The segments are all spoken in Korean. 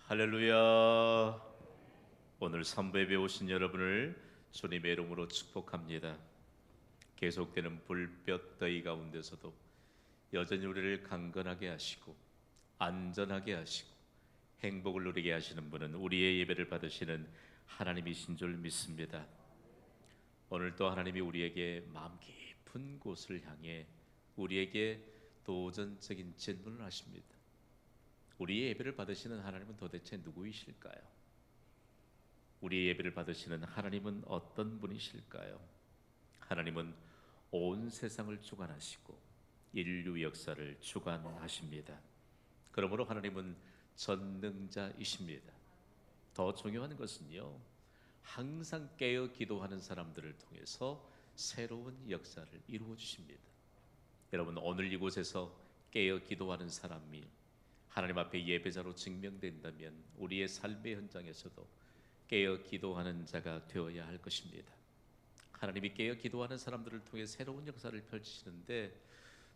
할렐루야. 오늘 삼부에 오신 여러분을 주님의 이름으로 축복합니다. 계속되는 불볕 더위 가운데서도 여전히 우리를 강건하게 하시고 안전하게 하시고 행복을 누리게 하시는 분은 우리의 예배를 받으시는 하나님이신 줄 믿습니다. 오늘 또 하나님이 우리에게 마음 깊은 곳을 향해 우리에게 도전적인 질문을 하십니다. 우리의 예배를 받으시는 하나님은 도대체 누구이실까요? 우리의 예배를 받으시는 하나님은 어떤 분이실까요? 하나님은 온 세상을 주관하시고 인류 역사를 주관하십니다. 그러므로 하나님은 전능자이십니다. 더 중요한 것은요, 항상 깨어 기도하는 사람들을 통해서 새로운 역사를 이루어 주십니다. 여러분, 오늘 이곳에서 깨어 기도하는 사람이 하나님 앞에 예배자로 증명된다면 우리의 삶의 현장에서도 깨어 기도하는 자가 되어야 할 것입니다. 하나님이 깨어 기도하는 사람들을 통해 새로운 역사를 펼치시는데,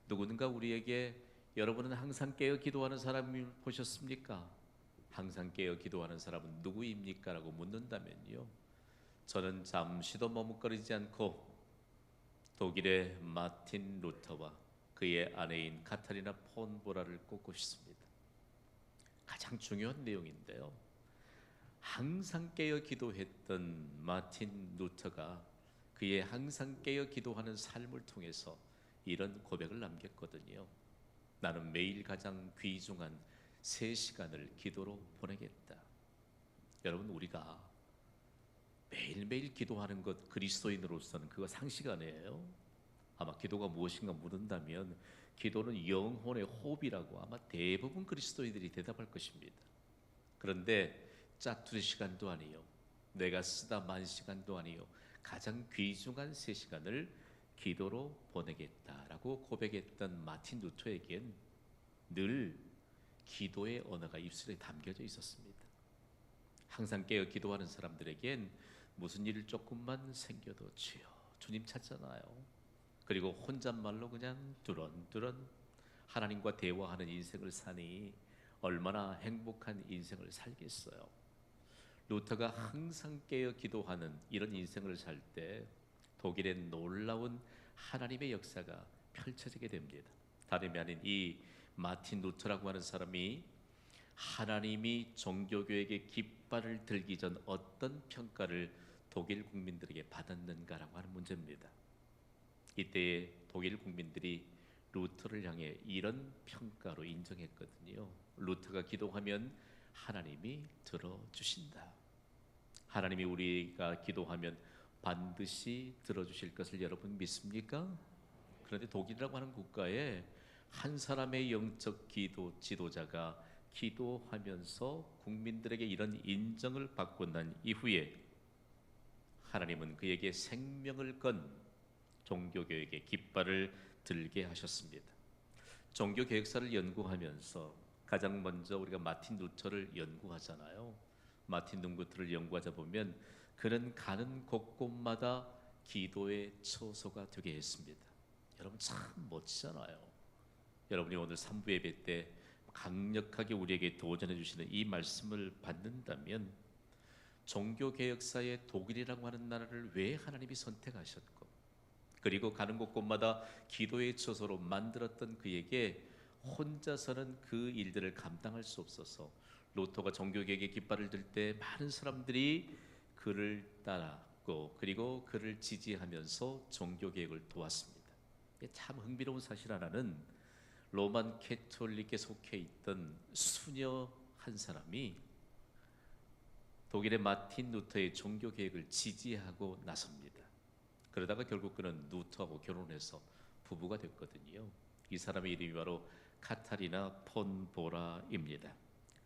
누군가 우리에게 여러분은 항상 깨어 기도하는 사람을 보셨습니까? 항상 깨어 기도하는 사람은 누구입니까? 라고 묻는다면요, 저는 잠시도 머뭇거리지 않고 독일의 마틴 루터와 그의 아내인 카타리나 폰 보라를 꼽고 싶습니다. 가장 중요한 내용인데요, 항상 깨어 기도했던 마틴 루터가 그의 항상 깨어 기도하는 삶을 통해서 이런 고백을 남겼거든요. 나는 매일 가장 귀중한 3시간을 기도로 보내겠다. 여러분, 우리가 매일매일 기도하는 것, 그리스도인으로서는 그거 상식 아니에요? 아마 기도가 무엇인가 물은다면 기도는 영혼의 호흡이라고 아마 대부분 그리스도인들이 대답할 것입니다. 그런데 짜투리 시간도 아니요, 내가 쓰다 만 시간도 아니요, 가장 귀중한 3시간을 기도로 보내겠다라고 고백했던 마틴 루터에겐 늘 기도의 언어가 입술에 담겨져 있었습니다. 항상 깨어 기도하는 사람들에겐 무슨 일 조금만 생겨도 주여 주님 찾잖아요. 그리고 혼잣말로 그냥 두런두런 하나님과 대화하는 인생을 사니 얼마나 행복한 인생을 살겠어요. 루터가 항상 깨어 기도하는 이런 인생을 살 때 독일의 놀라운 하나님의 역사가 펼쳐지게 됩니다. 다름이 아닌 이 마틴 루터라고 하는 사람이 하나님이 종교교육의 깃발을 들기 전 어떤 평가를 독일 국민들에게 받았는가라고 하는 문제입니다. 이때의 독일 국민들이 루터를 향해 이런 평가로 인정했거든요. 루터가 기도하면 하나님이 들어주신다. 하나님이 우리가 기도하면 반드시 들어주실 것을 여러분 믿습니까? 그런데 독일이라고 하는 국가에 한 사람의 영적 기도 지도자가 기도하면서 국민들에게 이런 인정을 받고 난 이후에 하나님은 그에게 생명을 건 종교개혁의 깃발을 들게 하셨습니다. 종교개혁사를 연구하면서 가장 먼저 우리가 마틴 루터를 연구하잖아요. 마틴 루터를 연구하자 보면 그는 가는 곳곳마다 기도의 처소가 되게 했습니다. 여러분, 참 멋지잖아요. 여러분이 오늘 3부 예배 때 강력하게 우리에게 도전해 주시는 이 말씀을 받는다면, 종교개혁사의 독일이라고 하는 나라를 왜 하나님이 선택하셨고, 그리고 가는 곳곳마다 기도의 처소로 만들었던 그에게 혼자서는 그 일들을 감당할 수 없어서 루터가 종교개혁의 깃발을 들 때 많은 사람들이 그를 따랐고, 그리고 그를 지지하면서 종교개혁을 도왔습니다. 참 흥미로운 사실 하나는, 로만 캐톨릭에 속해 있던 수녀 한 사람이 독일의 마틴 루터의 종교개혁을 지지하고 나섭니다. 그러다가 결국 그는 루터하고 결혼해서 부부가 됐거든요. 이 사람의 이름이 바로 카타리나 폰 보라입니다.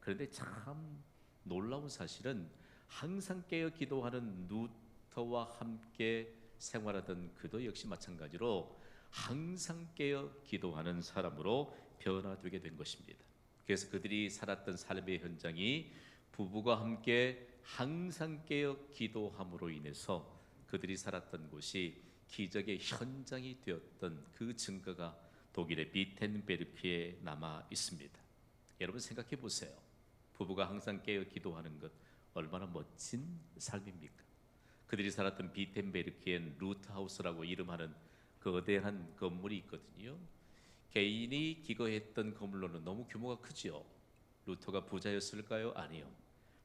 그런데 참 놀라운 사실은, 항상 깨어 기도하는 루터와 함께 생활하던 그도 역시 마찬가지로 항상 깨어 기도하는 사람으로 변화되게 된 것입니다. 그래서 그들이 살았던 삶의 현장이 부부가 함께 항상 깨어 기도함으로 인해서 그들이 살았던 곳이 기적의 현장이 되었던 그 증거가 독일의 비텐베르크에 남아 있습니다. 여러분, 생각해 보세요. 부부가 항상 깨어 기도하는 것 얼마나 멋진 삶입니까? 그들이 살았던 비텐베르크엔 루트하우스라고 이름하는 거대한 건물이 있거든요. 개인이 기거했던 건물로는 너무 규모가 크지요. 루터가 부자였을까요? 아니요.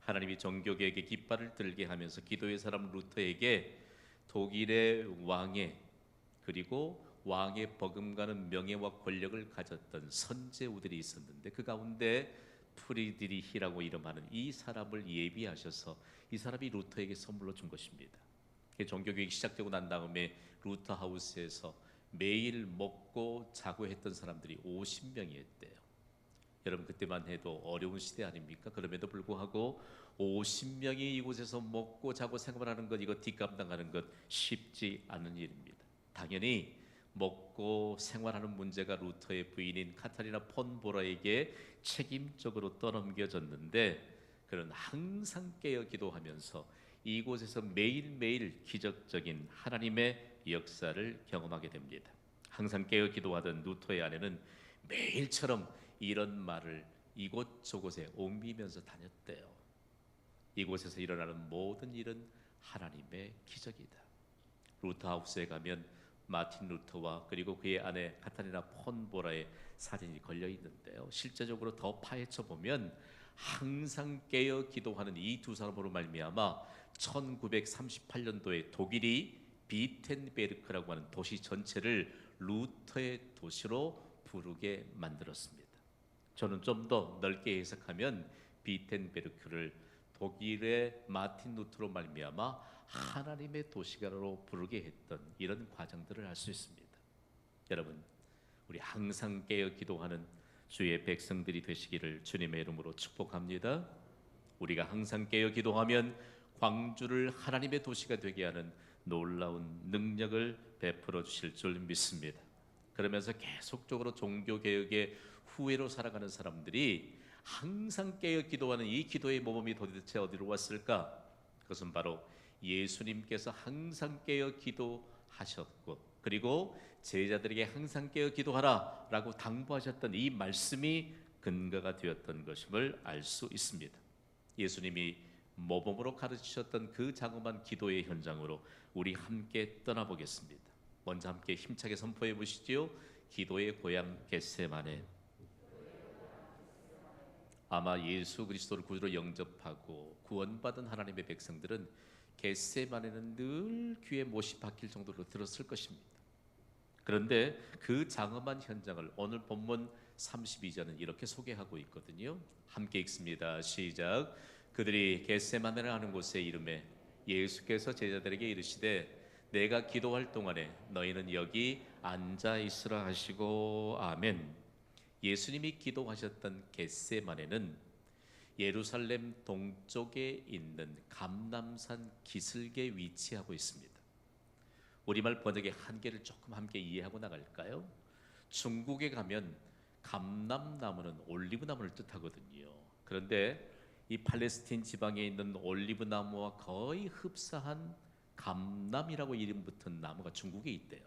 하나님이 종교개혁의 깃발을 들게 하면서 기도의 사람 루터에게 독일의 왕의 그리고 왕의 버금가는 명예와 권력을 가졌던 선제우들이 있었는데 그 가운데 프리드리히라고 이름하는 이 사람을 예비하셔서 이 사람이 루터에게 선물로 준 것입니다. 종교개혁이 시작되고 난 다음에 루터 하우스에서 매일 먹고 자고 했던 사람들이 50명이 했대요. 여러분 그때만 해도 어려운 시대 아닙니까? 그럼에도 불구하고 50명이 이곳에서 먹고 자고 생활하는 것, 이거 뒷감당하는 것 쉽지 않은 일입니다. 당연히 먹고 생활하는 문제가 루터의 부인인 카타리나 폰 보라에게 책임적으로 떠넘겨졌는데 그는 항상 깨어 기도하면서 이곳에서 매일매일 기적적인 하나님의 역사를 경험하게 됩니다. 항상 깨어 기도하던 루터의 아내는 매일처럼 이런 말을 이곳저곳에 옮기면서 다녔대요. 이곳에서 일어나는 모든 일은 하나님의 기적이다. 루터 하우스에 가면 마틴 루터와 그리고 그의 아내 카타리나 폰보라의 사진이 걸려 있는데요. 실제적으로 더 파헤쳐 보면 항상 깨어 기도하는 이 두 사람으로 말미암아 1938년도에 독일이 비텐베르크라고 하는 도시 전체를 루터의 도시로 부르게 만들었습니다. 저는 좀 더 넓게 해석하면 비텐베르크를 독일의 마틴 루터로 말미암아 하나님의 도시가로 부르게 했던 이런 과정들을 알 수 있습니다. 여러분, 우리 항상 깨어 기도하는 주의 백성들이 되시기를 주님의 이름으로 축복합니다. 우리가 항상 깨어 기도하면 광주를 하나님의 도시가 되게 하는 놀라운 능력을 베풀어 주실 줄 믿습니다. 그러면서 계속적으로 종교개혁의 후예로 살아가는 사람들이 항상 깨어 기도하는 이 기도의 모범이 도대체 어디로 왔을까? 그것은 바로 예수님께서 항상 깨어 기도하셨고 그리고 제자들에게 항상 깨어 기도하라 라고 당부하셨던 이 말씀이 근거가 되었던 것임을 알 수 있습니다. 예수님이 모범으로 가르치셨던 그 장엄한 기도의 현장으로 우리 함께 떠나보겠습니다. 먼저 함께 힘차게 선포해 보시지요. 기도의 고향 겟세마네. 아마 예수 그리스도를 구주로 영접하고 구원받은 하나님의 백성들은 겟세마네는 늘 귀에 못이 박힐 정도로 들었을 것입니다. 그런데 그 장엄한 현장을 오늘 본문 32절은 이렇게 소개하고 있거든요. 함께 읽습니다. 시작. 그들이 겟세마네를 하는 곳에 이름에 예수께서 제자들에게 이르시되 내가 기도할 동안에 너희는 여기 앉아 있으라 하시고 아멘. 예수님이 기도하셨던 겟세마네는 예루살렘 동쪽에 있는 감람산 기슭에 위치하고 있습니다. 우리말 번역의 한계를 조금 함께 이해하고 나갈까요? 중국에 가면 감람나무는 올리브나무를 뜻하거든요. 그런데 이 팔레스틴 지방에 있는 올리브나무와 거의 흡사한 감람이라고 이름 붙은 나무가 중국에 있대요.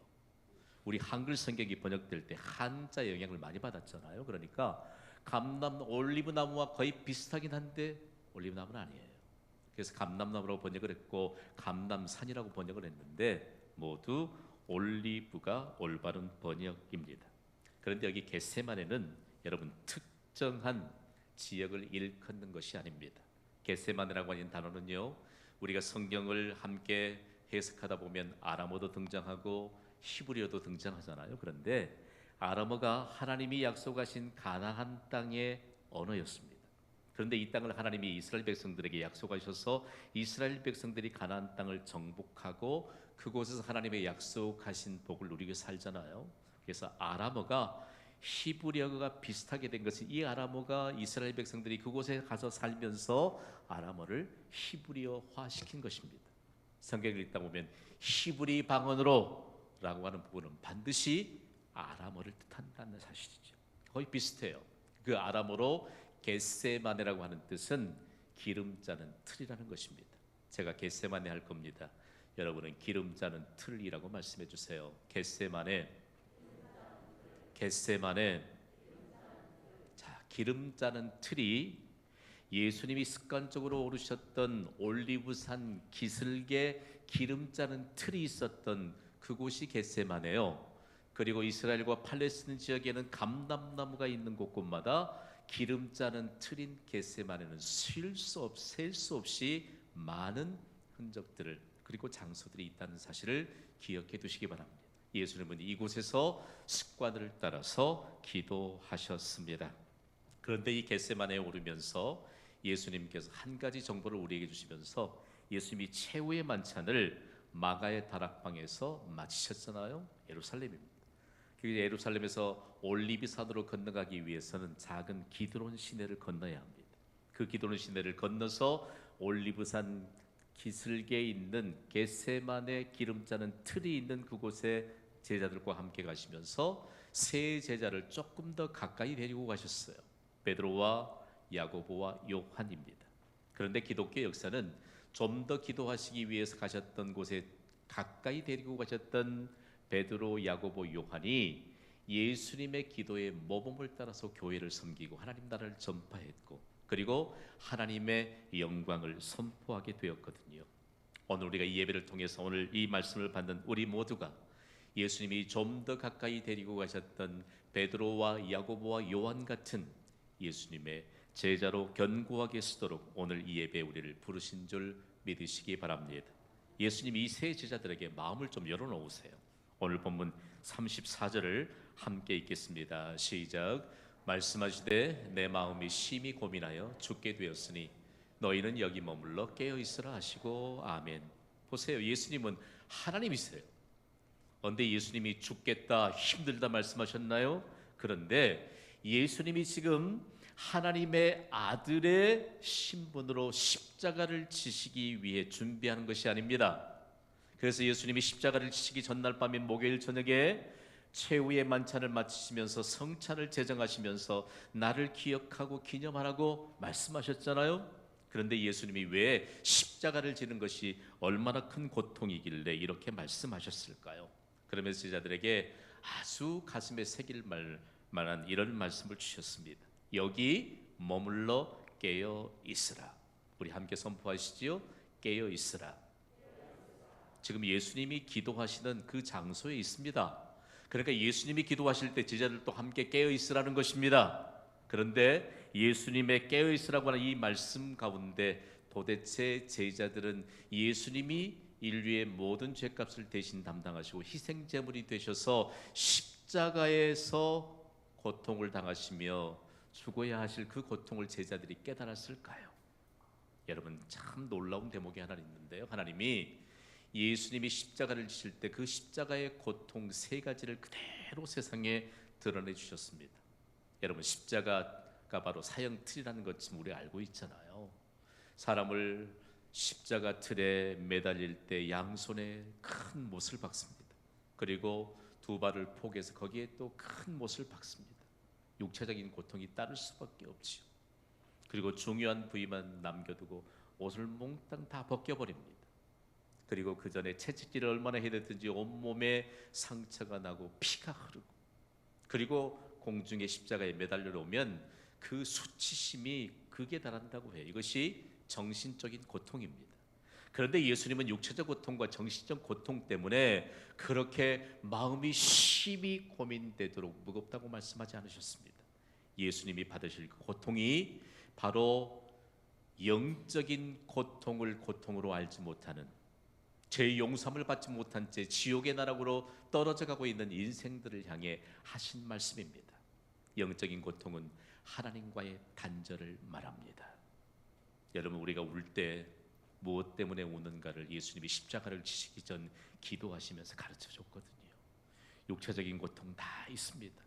우리 한글 성경이 번역될 때 한자 영향을 많이 받았잖아요. 그러니까 감람 올리브나무와 거의 비슷하긴 한데 올리브나무는 아니에요. 그래서 감람나무라고 번역을 했고 감람산이라고 번역을 했는데 모두 올리브가 올바른 번역입니다. 그런데 여기 겟세마네는 여러분 특정한 지역을 일컫는 것이 아닙니다. 겟세마네라고 하는 단어는요, 우리가 성경을 함께 해석하다 보면 아람어도 등장하고 히브리어도 등장하잖아요. 그런데 아람어가 하나님이 약속하신 가나안 땅의 언어였습니다. 그런데 이 땅을 하나님이 이스라엘 백성들에게 약속하셔서 이스라엘 백성들이 가나안 땅을 정복하고 그곳에서 하나님의 약속하신 복을 누리고 살잖아요. 그래서 아람어가 히브리어가 비슷하게 된 것은 이 아람어가 이스라엘 백성들이 그곳에 가서 살면서 아람어를 히브리어화 시킨 것입니다. 성경을 읽다 보면 히브리 방언으로 라고 하는 부분은 반드시 아람어를 뜻한다는 사실이죠. 거의 비슷해요. 그 아람어로 겟세마네라고 하는 뜻은 기름 짜는 틀이라는 것입니다. 제가 겟세마네 할 겁니다. 여러분은 기름 짜는 틀이라고 말씀해 주세요. 겟세마네. 겟세마네. 자, 기름 짜는 틀이 예수님이 습관적으로 오르셨던 올리브산 기슭에 기름 자는 틀이 있었던 그곳이 겟세마네요. 그리고 이스라엘과 팔레스틴 지역에는 감람나무가 있는 곳곳마다 기름 자는 틀인 겟세마네는 셀 수 없이 많은 흔적들을 그리고 장소들이 있다는 사실을 기억해 두시기 바랍니다. 예수님은 이곳에서 습관을 따라서 기도하셨습니다. 그런데 이 겟세마네에 오르면서 예수님께서 한 가지 정보를 우리에게 주시면서 예수님이 최후의 만찬을 마가의 다락방에서 마치셨잖아요. 예루살렘입니다. 그 예루살렘에서 올리브산으로 건너가기 위해서는 작은 기드론 시내를 건너야 합니다. 그 기드론 시내를 건너서 올리브산 기슭에 있는 겟세마네 기름 자는 틀이 있는 그곳에 제자들과 함께 가시면서 세 제자를 조금 더 가까이 데리고 가셨어요. 베드로와 야고보와 요한입니다. 그런데 기독교 역사는 좀 더 기도하시기 위해서 가셨던 곳에 가까이 데리고 가셨던 베드로, 야고보, 요한이 예수님의 기도의 모범을 따라서 교회를 섬기고 하나님 나라를 전파했고 그리고 하나님의 영광을 선포하게 되었거든요. 오늘 우리가 이 예배를 통해서 오늘 이 말씀을 받는 우리 모두가 예수님이 좀 더 가까이 데리고 가셨던 베드로와 야고보와 요한 같은 예수님의 제자로 견고하게 쓰도록 오늘 이 예배에 우리를 부르신 줄 믿으시기 바랍니다. 예수님이 이 세 제자들에게 마음을 좀 열어놓으세요. 오늘 본문 34절을 함께 읽겠습니다. 시작. 말씀하시되 내 마음이 심히 고민하여 죽게 되었으니 너희는 여기 머물러 깨어있으라 하시고 아멘. 보세요. 예수님은 하나님이세요. 그런데 예수님이 죽겠다 힘들다 말씀하셨나요? 그런데 예수님이 지금 하나님의 아들의 신분으로 십자가를 지시기 위해 준비하는 것이 아닙니다. 그래서 예수님이 십자가를 지시기 전날 밤인 목요일 저녁에 최후의 만찬을 마치시면서 성찬을 제정하시면서 나를 기억하고 기념하라고 말씀하셨잖아요. 그런데 예수님이 왜 십자가를 지는 것이 얼마나 큰 고통이길래 이렇게 말씀하셨을까요? 그러면서 제자들에게 아주 가슴에 새길 만한 이런 말씀을 주셨습니다. 여기 머물러 깨어 있으라. 우리 함께 선포하시지요. 깨어 있으라. 지금 예수님이 기도하시는 그 장소에 있습니다. 그러니까 예수님이 기도하실 때 제자들도 함께 깨어 있으라는 것입니다. 그런데 예수님의 깨어 있으라고 하는 이 말씀 가운데 도대체 제자들은 예수님이 인류의 모든 죄값을 대신 담당하시고 희생제물이 되셔서 십자가에서 고통을 당하시며 죽어야 하실 그 고통을 제자들이 깨달았을까요? 여러분, 참 놀라운 대목이 하나 있는데요. 하나님이 예수님이 십자가를 지실 때 그 십자가의 고통 세 가지를 그대로 세상에 드러내 주셨습니다. 여러분, 십자가가 바로 사형 틀이라는 것 지금 우리가 알고 있잖아요. 사람을 십자가 틀에 매달릴 때 양손에 큰 못을 박습니다. 그리고 두 발을 포개서 거기에 또 큰 못을 박습니다. 육체적인 고통이 따를 수밖에 없지요. 그리고 중요한 부위만 남겨두고 옷을 몽땅 다 벗겨버립니다. 그리고 그 전에 채찍질을 얼마나 해야 됐든지 온몸에 상처가 나고 피가 흐르고 그리고 공중에 십자가에 매달려 놓으면 그 수치심이 극에 달한다고 해요. 이것이 정신적인 고통입니다. 그런데 예수님은 육체적 고통과 정신적 고통 때문에 그렇게 마음이 심히 고민되도록 무겁다고 말씀하지 않으셨습니다. 예수님이 받으실 그 고통이 바로 영적인 고통을 고통으로 알지 못하는 죄 용서함을 받지 못한 채 지옥의 나락으로 떨어져 가고 있는 인생들을 향해 하신 말씀입니다. 영적인 고통은 하나님과의 단절을 말합니다. 여러분, 우리가 울 때 무엇 때문에 우는가를 예수님이 십자가를 지시기 전 기도하시면서 가르쳐 줬거든요. 육체적인 고통 다 있습니다.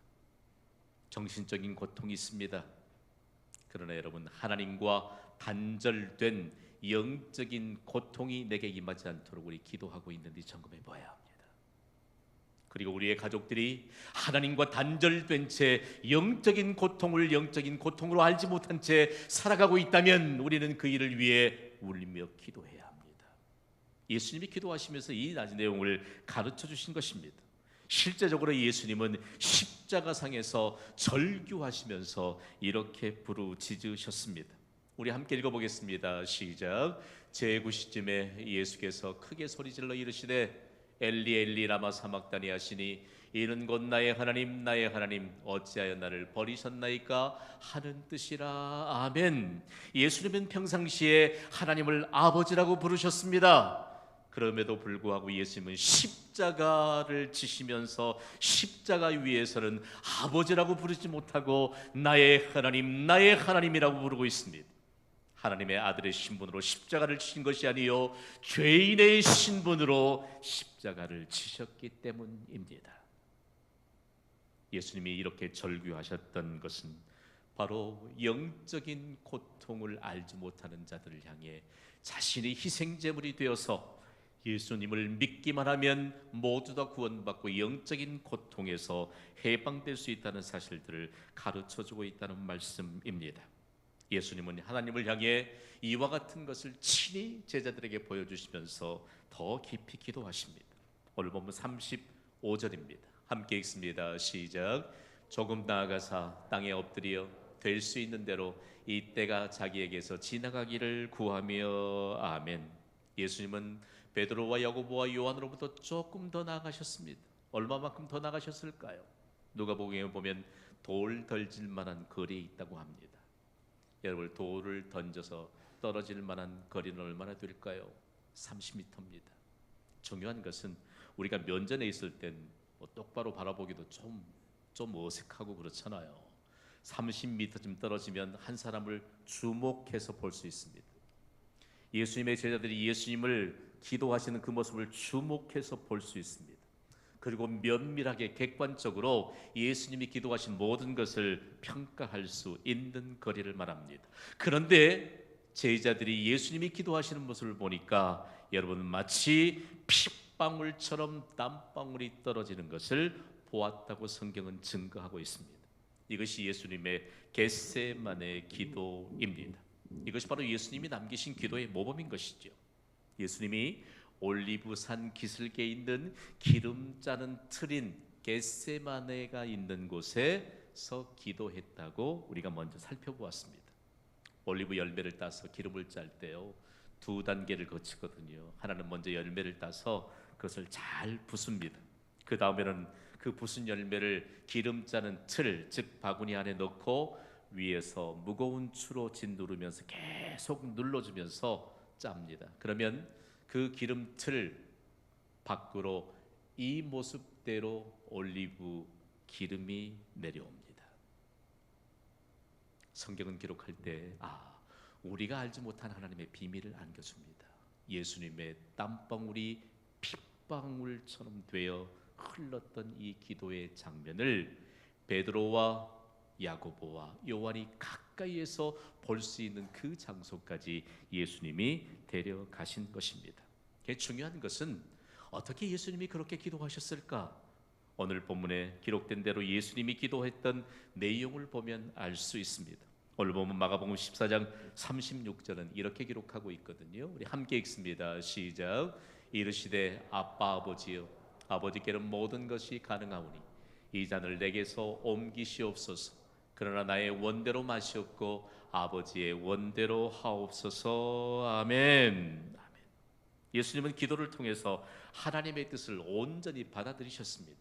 정신적인 고통이 있습니다. 그러나 여러분, 하나님과 단절된 영적인 고통이 내게 임하지 않도록 우리 기도하고 있는지 점검해 봐야 합니다. 그리고 우리의 가족들이 하나님과 단절된 채 영적인 고통으로 알지 못한 채 살아가고 있다면 우리는 그 일을 위해 울며 기도해야 합니다. 예수님이 기도하시면서 이 낮은 내용을 가르쳐 주신 것입니다. 실제적으로 예수님은 십자가상에서 절규하시면서 이렇게 부르짖으셨습니다. 우리 함께 읽어보겠습니다. 시작. 제9시쯤에 예수께서 크게 소리질러 이르시되 엘리 엘리 라마 사막다니 하시니 이는 곧 나의 하나님 어찌하여 나를 버리셨나이까 하는 뜻이라. 아멘. 예수님은 평상시에 하나님을 아버지라고 부르셨습니다. 그럼에도 불구하고 예수님은 십자가를 지시면서 십자가 위에서는 아버지라고 부르지 못하고 나의 하나님이라고 부르고 있습니다. 하나님의 아들의 신분으로 십자가를 지신 것이 아니요 죄인의 신분으로 십자가를 지셨기 때문입니다. 예수님이 이렇게 절규하셨던 것은 바로 영적인 고통을 알지 못하는 자들을 향해 자신이 희생제물이 되어서 예수님을 믿기만 하면 모두 다 구원받고 영적인 고통에서 해방될 수 있다는 사실들을 가르쳐주고 있다는 말씀입니다. 예수님은 하나님을 향해 이와 같은 것을 친히 제자들에게 보여주시면서 더 깊이 기도하십니다. 오늘 본문 35절입니다. 함께 읽습니다. 시작. 조금 나아가사 땅에 엎드려 될 수 있는 대로 이 때가 자기에게서 지나가기를 구하며. 아멘. 예수님은 베드로와 야고보와 요한으로부터 조금 더 나아가셨습니다. 얼마만큼 더 나아가셨을까요? 누가복음에 보면 돌 던질 만한 거리에 있다고 합니다. 여러분, 돌을 던져서 떨어질 만한 거리는 얼마나 될까요? 30m입니다. 중요한 것은 우리가 면전에 있을 땐 똑바로 바라보기도 좀 어색하고 그렇잖아요. 30m쯤 떨어지면 한 사람을 주목해서 볼 수 있습니다. 예수님의 제자들이 예수님을 기도하시는 그 모습을 주목해서 볼 수 있습니다. 그리고 면밀하게 객관적으로 예수님이 기도하신 모든 것을 평가할 수 있는 거리를 말합니다. 그런데 제자들이 예수님이 기도하시는 모습을 보니까 여러분 마치 핏방울처럼 땀방울이 떨어지는 것을 보았다고 성경은 증거하고 있습니다. 이것이 예수님의 겟세마네 기도입니다. 이것이 바로 예수님이 남기신 기도의 모범인 것이죠. 예수님이 올리브산 기슭에 있는 기름 짜는 틀인 겟세마네가 있는 곳에서 기도했다고 우리가 먼저 살펴보았습니다. 올리브 열매를 따서 기름을 짤 때요, 두 단계를 거치거든요. 하나는 먼저 열매를 따서 그것을 잘 붓습니다. 그 다음에는 그 부순 열매를 기름 짜는 틀, 즉 바구니 안에 넣고 위에서 무거운 추로 짓누르면서 계속 눌러주면서 짭니다. 그러면 그 기름틀 밖으로 이 모습대로 올리브 기름이 내려옵니다. 성경은 기록할 때 우리가 알지 못한 하나님의 비밀을 안겨줍니다. 예수님의 땀방울이 핏방울처럼 되어 흘렀던 이 기도의 장면을 베드로와 야고보와 요한이 가까이에서 볼 수 있는 그 장소까지 예수님이 데려가신 것입니다. 중요한 것은 어떻게 예수님이 그렇게 기도하셨을까? 오늘 본문에 기록된 대로 예수님이 기도했던 내용을 보면 알 수 있습니다. 오늘 보면 마가복음 14장 36절은 이렇게 기록하고 있거든요. 우리 함께 읽습니다. 시작. 이르시되 아빠 아버지여, 아버지께는 모든 것이 가능하오니 이 잔을 내게서 옮기시옵소서. 그러나 나의 원대로 마시옵고 아버지의 원대로 하옵소서. 아멘. 아멘. 예수님은 기도를 통해서 하나님의 뜻을 온전히 받아들이셨습니다.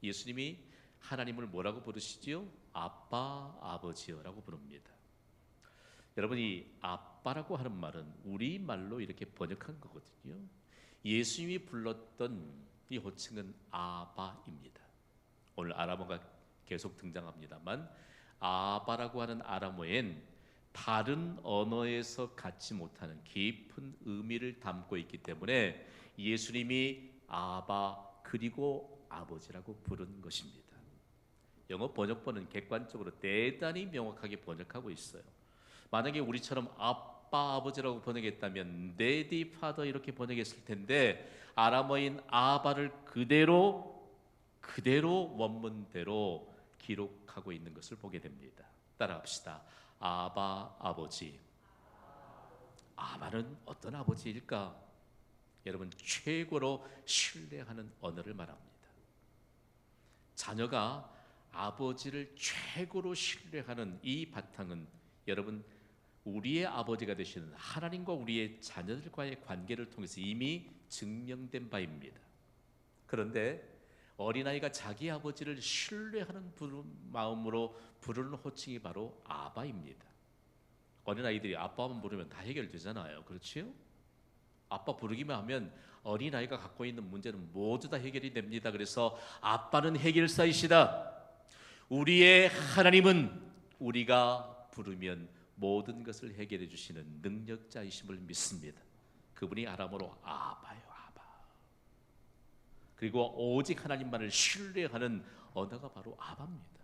예수님이 하나님을 뭐라고 부르시지요? 아빠, 아버지여라고 부릅니다. 여러분, 이 아빠라고 하는 말은 우리말로 이렇게 번역한 거거든요. 예수님이 불렀던 이 호칭은 아바입니다. 오늘 아람어가 계속 등장합니다만 아바라고 하는 아람어엔 다른 언어에서 갖지 못하는 깊은 의미를 담고 있기 때문에 예수님이 아바 그리고 아버지라고 부른 것입니다. 영어 번역본은 객관적으로 대단히 명확하게 번역하고 있어요. 만약에 우리처럼 아빠 아버지라고 번역했다면 Daddy, Father 이렇게 번역했을 텐데 아람어인 아바를 그대로 원문대로 기록하고 있는 것을 보게 됩니다. 따라합시다. 아바 아버지. 아바는 어떤 아버지일까? 여러분, 최고로 신뢰하는 언어를 말합니다. 자녀가 아버지를 최고로 신뢰하는 이 바탕은 여러분 우리의 아버지가 되시는 하나님과 우리의 자녀들과의 관계를 통해서 이미 증명된 바입니다. 그런데 어린아이가 자기 아버지를 신뢰하는 마음으로 부르는 호칭이 바로 아바입니다. 어린아이들이 아빠만 부르면 다 해결되잖아요. 그렇지요? 아빠 부르기만 하면 어린아이가 갖고 있는 문제는 모두 다 해결이 됩니다. 그래서 아빠는 해결사이시다. 우리의 하나님은 우리가 부르면 모든 것을 해결해 주시는 능력자이심을 믿습니다. 그분이 아람어로 아바요, 아바. 그리고 오직 하나님만을 신뢰하는 언어가 바로 아바입니다.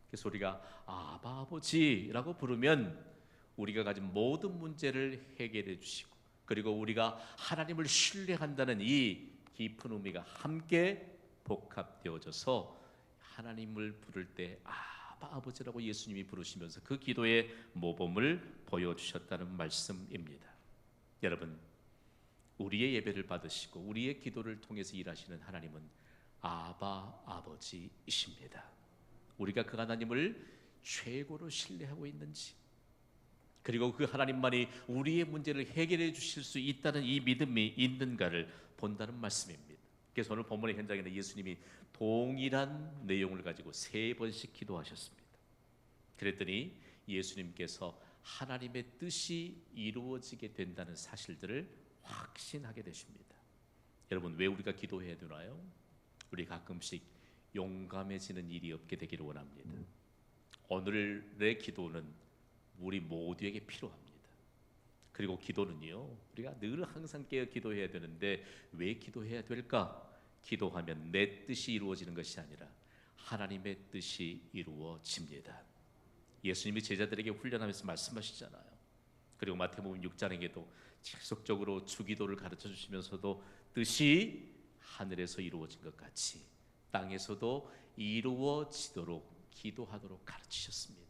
그래서 우리가 아바 아버지라고 부르면 우리가 가진 모든 문제를 해결해 주시고, 그리고 우리가 하나님을 신뢰한다는 이 깊은 의미가 함께 복합되어져서 하나님을 부를 때 아바 아버지라고 예수님이 부르시면서 그 기도의 모범을 보여주셨다는 말씀입니다. 여러분, 우리의 예배를 받으시고 우리의 기도를 통해서 일하시는 하나님은 아바 아버지이십니다. 우리가 그 하나님을 최고로 신뢰하고 있는지, 그리고 그 하나님만이 우리의 문제를 해결해 주실 수 있다는 이 믿음이 있는가를 본다는 말씀입니다. 그래서 오늘 본문의 현장에는 예수님이 동일한 내용을 가지고 3번씩 기도하셨습니다. 그랬더니 예수님께서 하나님의 뜻이 이루어지게 된다는 사실들을 확신하게 되십니다. 여러분, 왜 우리가 기도해야 되나요? 우리 가끔씩 용감해지는 일이 없게 되기를 원합니다. 오늘의 기도는 우리 모두에게 필요합니다. 그리고 기도는요, 우리가 늘 항상 깨어 기도해야 되는데 왜 기도해야 될까? 기도하면 내 뜻이 이루어지는 것이 아니라 하나님의 뜻이 이루어집니다. 예수님이 제자들에게 훈련하면서 말씀하시잖아요. 그리고 마태복음 6장에도 지속적으로 주기도를 가르쳐 주시면서도 뜻이 하늘에서 이루어진 것 같이 땅에서도 이루어지도록 기도하도록 가르치셨습니다.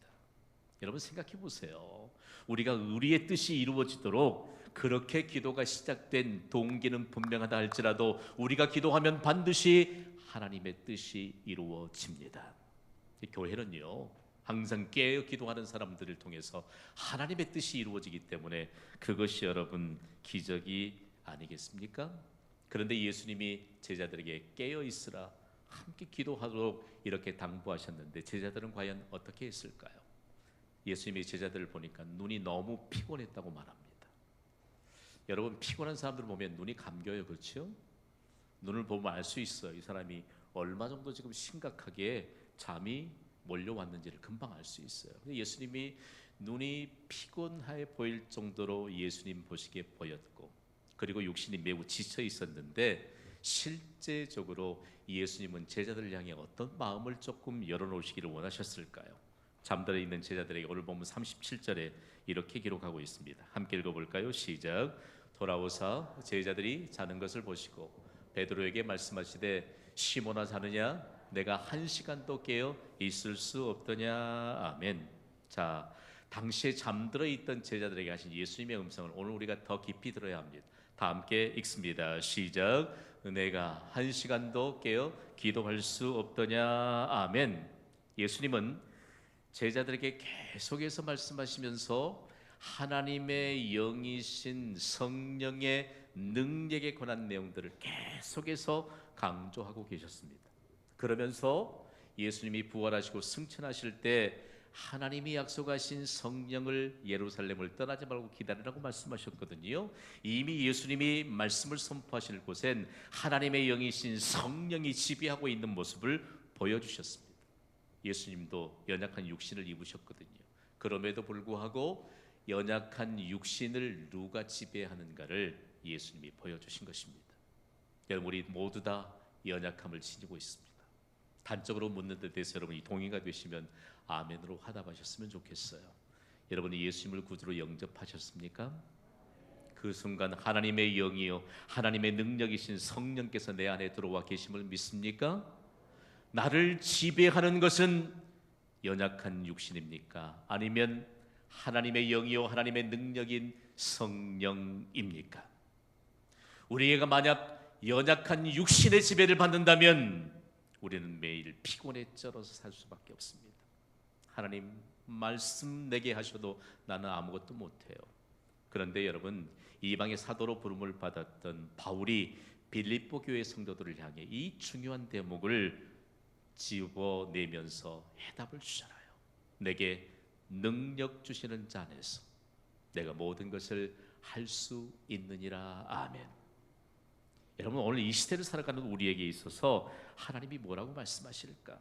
여러분, 생각해 보세요. 우리가 우리의 뜻이 이루어지도록 그렇게 기도가 시작된 동기는 분명하다 할지라도 우리가 기도하면 반드시 하나님의 뜻이 이루어집니다. 교회는요, 항상 깨어 기도하는 사람들을 통해서 하나님의 뜻이 이루어지기 때문에 그것이 여러분 기적이 아니겠습니까? 그런데 예수님이 제자들에게 깨어 있으라, 함께 기도하도록 이렇게 당부하셨는데 제자들은 과연 어떻게 했을까요? 예수님이 제자들을 보니까 눈이 너무 피곤했다고 말합니다. 여러분, 피곤한 사람들 보면 눈이 감겨요. 그렇죠? 눈을 보면 알 수 있어요. 이 사람이 얼마 정도 지금 심각하게 잠이 몰려왔는지를 금방 알 수 있어요. 예수님이 눈이 피곤해 보일 정도로 예수님 보시기에 보였고, 그리고 육신이 매우 지쳐 있었는데 실제적으로 예수님은 제자들을 향해 어떤 마음을 조금 열어놓으시기를 원하셨을까요? 잠들어 있는 제자들에게 오늘 보면 37절에 이렇게 기록하고 있습니다. 함께 읽어볼까요? 시작. 돌아오사 제자들이 자는 것을 보시고 베드로에게 말씀하시되 시몬아, 자느냐? 내가 1시간도 깨어 있을 수 없더냐? 아멘. 자, 당시에 잠들어 있던 제자들에게 하신 예수님의 음성을 오늘 우리가 더 깊이 들어야 합니다. 다 함께 읽습니다. 시작. 내가 1시간도 깨어 기도할 수 없더냐? 아멘. 예수님은 제자들에게 계속해서 말씀하시면서 하나님의 영이신 성령의 능력에 관한 내용들을 계속해서 강조하고 계셨습니다. 그러면서 예수님이 부활하시고 승천하실 때 하나님이 약속하신 성령을 예루살렘을 떠나지 말고 기다리라고 말씀하셨거든요. 이미 예수님이 말씀을 선포하실 곳엔 하나님의 영이신 성령이 지배하고 있는 모습을 보여주셨습니다. 예수님도 연약한 육신을 입으셨거든요. 그럼에도 불구하고 연약한 육신을 누가 지배하는가를 예수님이 보여주신 것입니다. 여러분, 우리 모두 다 연약함을 지니고 있습니다. 단적으로 묻는 데 대해서 여러분이 동의가 되시면 아멘으로 화답하셨으면 좋겠어요. 여러분이 예수님을 구주로 영접하셨습니까? 그 순간 하나님의 영이요 하나님의 능력이신 성령께서 내 안에 들어와 계심을 믿습니까? 나를 지배하는 것은 연약한 육신입니까? 아니면 하나님의 영이요 하나님의 능력인 성령입니까? 우리가 만약 연약한 육신의 지배를 받는다면 우리는 매일 피곤에 쩔어서 살 수밖에 없습니다. 하나님, 말씀 내게 하셔도 나는 아무것도 못해요. 그런데 여러분, 이방의 사도로 부름을 받았던 바울이 빌립보 교회 성도들을 향해 이 중요한 대목을 집어내면서 해답을 주잖아요. 내게 능력 주시는 자 안에서 내가 모든 것을 할 수 있느니라. 아멘. 여러분, 오늘 이 시대를 살아가는 우리에게 있어서 하나님이 뭐라고 말씀하실까?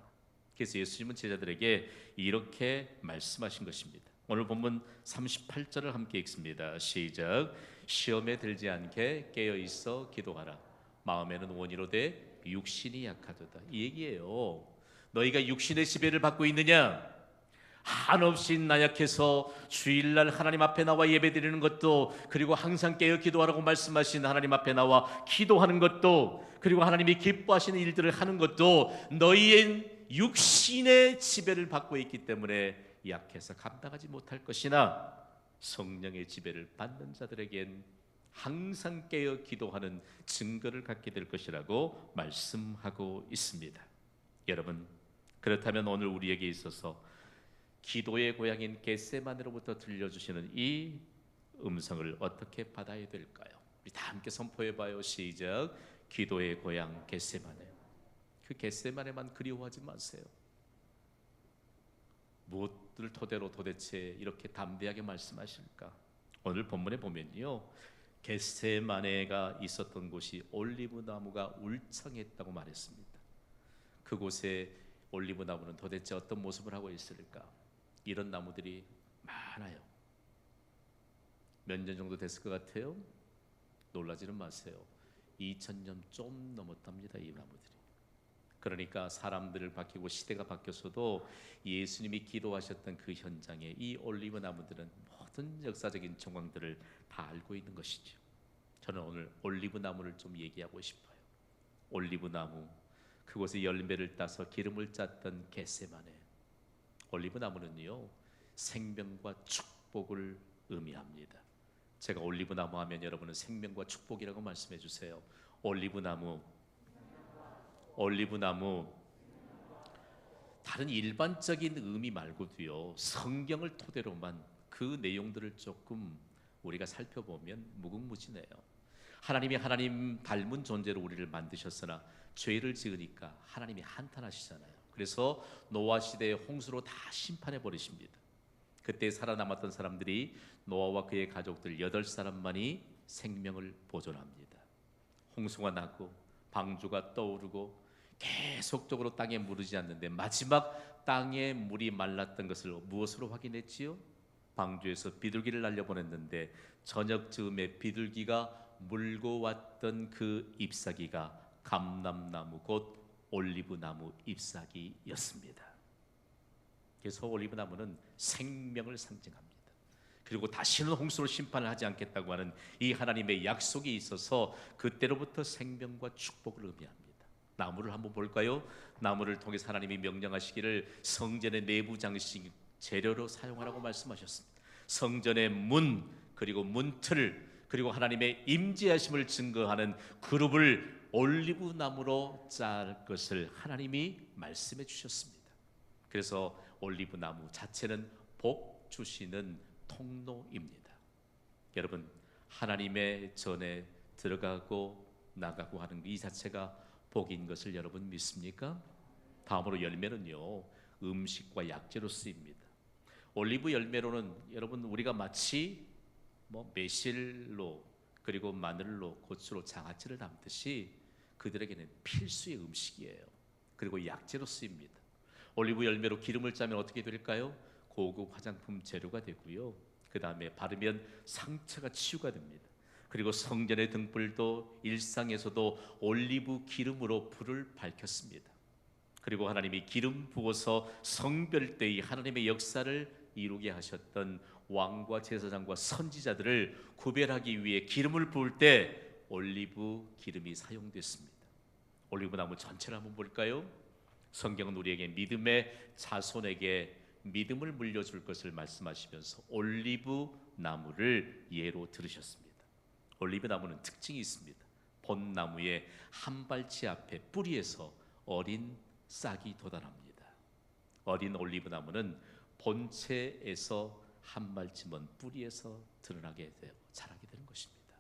그래서 예수님은 제자들에게 이렇게 말씀하신 것입니다. 오늘 본문 38절을 함께 읽습니다. 시작. 시험에 들지 않게 깨어 있어 기도하라. 마음에는 원이로되 육신이 약하도다. 이 얘기예요. 너희가 육신의 지배를 받고 있느냐? 한없이 나약해서 주일날 하나님 앞에 나와 예배드리는 것도, 그리고 항상 깨어 기도하라고 말씀하신 하나님 앞에 나와 기도하는 것도, 그리고 하나님이 기뻐하시는 일들을 하는 것도 너희의 육신의 지배를 받고 있기 때문에 약해서 감당하지 못할 것이나, 성령의 지배를 받는 자들에겐 항상 깨어 기도하는 증거를 갖게 될 것이라고 말씀하고 있습니다. 여러분, 그렇다면 오늘 우리에게 있어서 기도의 고향인 겟세마네로부터 들려주시는 이 음성을 어떻게 받아야 될까요? 우리 다 함께 선포해봐요. 시작. 기도의 고향 겟세마네. 그 겟세마네만 그리워하지 마세요. 무엇을 토대로 도대체 이렇게 담대하게 말씀하실까? 오늘 본문에 보면요, 겟세마네가 있었던 곳이 올리브 나무가 울창했다고 말했습니다. 그곳에 올리브 나무는 도대체 어떤 모습을 하고 있을까? 이런 나무들이 많아요. 몇 년 정도 됐을 것 같아요? 놀라지는 마세요. 2000년 좀 넘었답니다, 이 나무들이. 그러니까 사람들을 바뀌고 시대가 바뀌었어도 예수님이 기도하셨던 그 현장에 이 올리브 나무들은 모든 역사적인 정황들을 다 알고 있는 것이죠. 저는 오늘 올리브 나무를 좀 얘기하고 싶어요. 올리브 나무, 그곳에 열매를 따서 기름을 짰던 겟세마네. 올리브 나무는요, 생명과 축복을 의미합니다. 제가 올리브 나무 하면 여러분은 생명과 축복이라고 말씀해 주세요. 올리브 나무. 다른 일반적인 의미 말고도요, 성경을 토대로만 그 내용들을 조금 우리가 살펴보면 무궁무진해요. 하나님이 하나님 닮은 존재로 우리를 만드셨으나 죄를 지으니까 하나님이 한탄하시잖아요. 그래서 노아 시대의 홍수로 다 심판해 버리십니다. 그때 살아남았던 사람들이 노아와 그의 가족들 8사람만이 생명을 보존합니다. 홍수가 나고 방주가 떠오르고 계속적으로 땅에 무르지 않는데, 마지막 땅에 물이 말랐던 것을 무엇으로 확인했지요? 방주에서 비둘기를 날려보냈는데 저녁 즈음에 비둘기가 물고 왔던 그 잎사귀가 감람나무 곧 올리브나무 잎사귀였습니다. 그래서 올리브나무는 생명을 상징합니다. 그리고 다시는 홍수로 심판을 하지 않겠다고 하는 이 하나님의 약속이 있어서 그때로부터 생명과 축복을 의미합니다. 나무를 한번 볼까요? 나무를 통해서 하나님이 명령하시기를 성전의 내부 장식 재료로 사용하라고 말씀하셨습니다. 성전의 문, 그리고 문틀, 그리고 하나님의 임재하심을 증거하는 그룹을 올리브 나무로 짤 것을 하나님이 말씀해 주셨습니다. 그래서 올리브 나무 자체는 복 주시는 통로입니다. 여러분, 하나님의 전에 들어가고 나가고 하는 이 자체가 복인 것을 여러분 믿습니까? 다음으로 열매는요, 음식과 약재로 쓰입니다. 올리브 열매로는 여러분, 우리가 마치 매실로, 그리고 마늘로, 고추로 장아찌를 담듯이 그들에게는 필수의 음식이에요. 그리고 약재로 쓰입니다. 올리브 열매로 기름을 짜면 어떻게 될까요? 고급 화장품 재료가 되고요, 그 다음에 바르면 상처가 치유가 됩니다. 그리고 성전의 등불도 일상에서도 올리브 기름으로 불을 밝혔습니다. 그리고 하나님이 기름 부어서 성별대의 하나님의 역사를 이루게 하셨던 왕과 제사장과 선지자들을 구별하기 위해 기름을 부을 때 올리브 기름이 사용됐습니다. 올리브 나무 전체를 한번 볼까요? 성경은 우리에게 믿음의 자손에게 믿음을 물려줄 것을 말씀하시면서 올리브 나무를 예로 들으셨습니다. 올리브 나무는 특징이 있습니다. 본 나무의 한 발치 앞에 뿌리에서 어린 싹이 돋아납니다. 어린 올리브 나무는 본체에서 한 말쯤은 뿌리에서 드러나게 되고 자라게 되는 것입니다.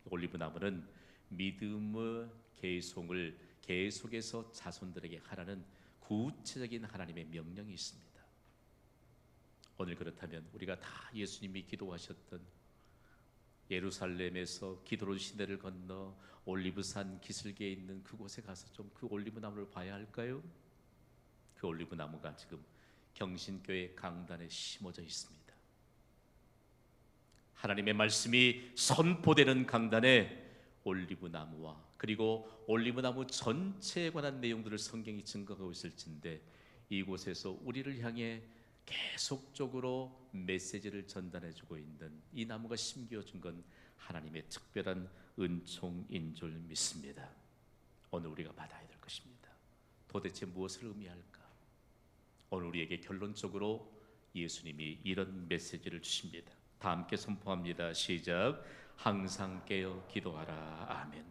올리브 나무는 믿음의 계속을 계속해서 자손들에게 하라는 구체적인 하나님의 명령이 있습니다. 오늘 그렇다면 우리가 다 예수님이 기도하셨던 예루살렘에서 기도로 시내를 건너 올리브산 기슭에 있는 그곳에 가서 좀 그 올리브 나무를 봐야 할까요? 그 올리브 나무가 지금 경신교회 강단에 심어져 있습니다. 하나님의 말씀이 선포되는 강단에 올리브 나무와 그리고 올리브 나무 전체에 관한 내용들을 성경이 증거하고 있을 텐데, 이곳에서 우리를 향해 계속적으로 메시지를 전달해주고 있는 이 나무가 심겨준 건 하나님의 특별한 은총인 줄 믿습니다. 오늘 우리가 받아야 될 것입니다. 도대체 무엇을 의미할까? 오늘 우리에게 결론적으로 예수님이 이런 메시지를 주십니다. 다 함께 선포합니다. 시작. 항상 깨어 기도하라. 아멘.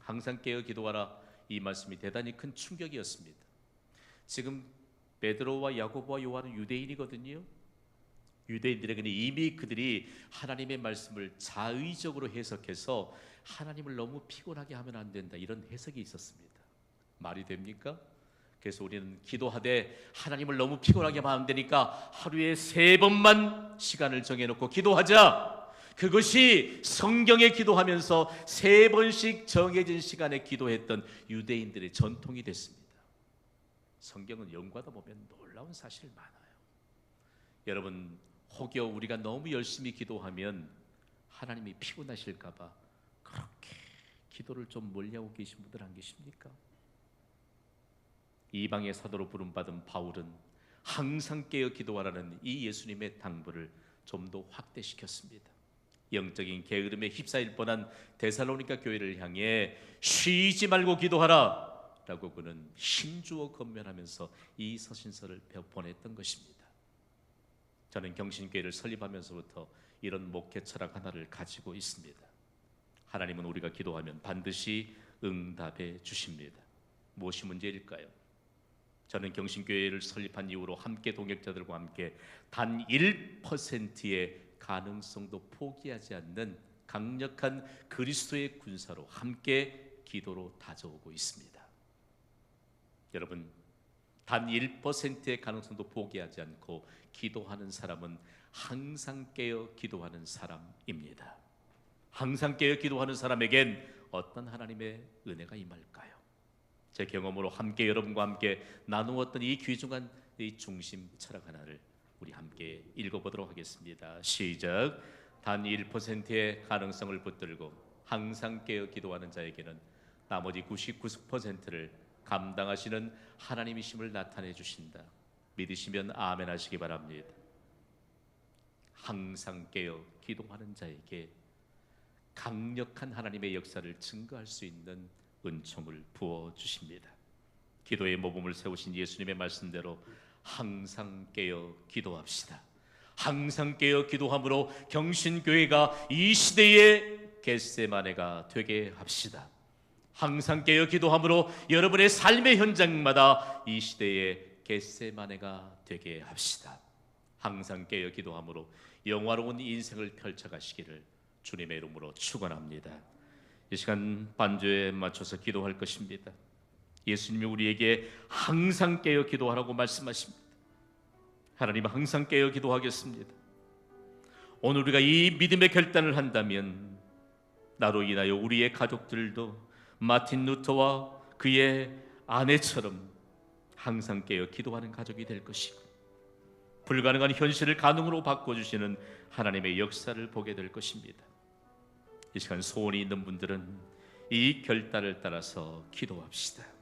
항상 깨어 기도하라. 이 말씀이 대단히 큰 충격이었습니다. 지금 베드로와 야고보와 요한은 유대인이거든요. 유대인들에게는 이미 그들이 하나님의 말씀을 자의적으로 해석해서 하나님을 너무 피곤하게 하면 안 된다, 이런 해석이 있었습니다. 말이 됩니까? 그래서 우리는 기도하되 하나님을 너무 피곤하게 하면 안 되니까 하루에 3번만 시간을 정해놓고 기도하자. 그것이 성경에 기도하면서 3번씩 정해진 시간에 기도했던 유대인들의 전통이 됐습니다. 성경은 연구하다 보면 놀라운 사실이 많아요. 여러분, 혹여 우리가 너무 열심히 기도하면 하나님이 피곤하실까 봐 그렇게 기도를 좀 멀리하고 계신 분들 안 계십니까? 이방의 사도로 부름받은 바울은 항상 깨어 기도하라는 이 예수님의 당부를 좀 더 확대시켰습니다. 영적인 게으름에 휩싸일 뻔한 데살로니가 교회를 향해 쉬지 말고 기도하라 라고 그는 힘주어 건면하면서 이 서신서를 보냈던 것입니다. 저는 경신교회를 설립하면서부터 이런 목회 철학 하나를 가지고 있습니다. 하나님은 우리가 기도하면 반드시 응답해 주십니다. 무엇이 문제일까요? 저는 경신교회를 설립한 이후로 함께 동역자들과 함께 단 1%의 가능성도 포기하지 않는 강력한 그리스도의 군사로 함께 기도로 다져오고 있습니다. 여러분, 단 1%의 가능성도 포기하지 않고 기도하는 사람은 항상 깨어 기도하는 사람입니다. 항상 깨어 기도하는 사람에겐 어떤 하나님의 은혜가 임할까요? 제 경험으로 함께 여러분과 함께 나누었던 이 귀중한 이 중심 철학 하나를 우리 함께 읽어보도록 하겠습니다. 시작. 단 1%의 가능성을 붙들고 항상 깨어 기도하는 자에게는 나머지 99%를 감당하시는 하나님이심을 나타내 주신다. 믿으시면 아멘 하시기 바랍니다. 항상 깨어 기도하는 자에게 강력한 하나님의 역사를 증거할 수 있는 은총을 부어 주십니다. 기도의 모범을 세우신 예수님의 말씀대로 항상 깨어 기도합시다. 항상 깨어 기도함으로 경신교회가 이 시대의 겟세마네가 되게 합시다. 항상 깨어 기도함으로 여러분의 삶의 현장마다 이 시대의 겟세마네가 되게 합시다. 항상 깨어 기도함으로 영화로운 인생을 펼쳐가시기를 주님의 이름으로 축원합니다. 이 시간 반주에 맞춰서 기도할 것입니다. 예수님이 우리에게 항상 깨어 기도하라고 말씀하십니다. 하나님, 항상 깨어 기도하겠습니다. 오늘 우리가 이 믿음의 결단을 한다면 나로 인하여 우리의 가족들도 마틴 루터와 그의 아내처럼 항상 깨어 기도하는 가족이 될 것이고, 불가능한 현실을 가능으로 바꿔주시는 하나님의 역사를 보게 될 것입니다. 이 시간 소원이 있는 분들은 이 결단을 따라서 기도합시다.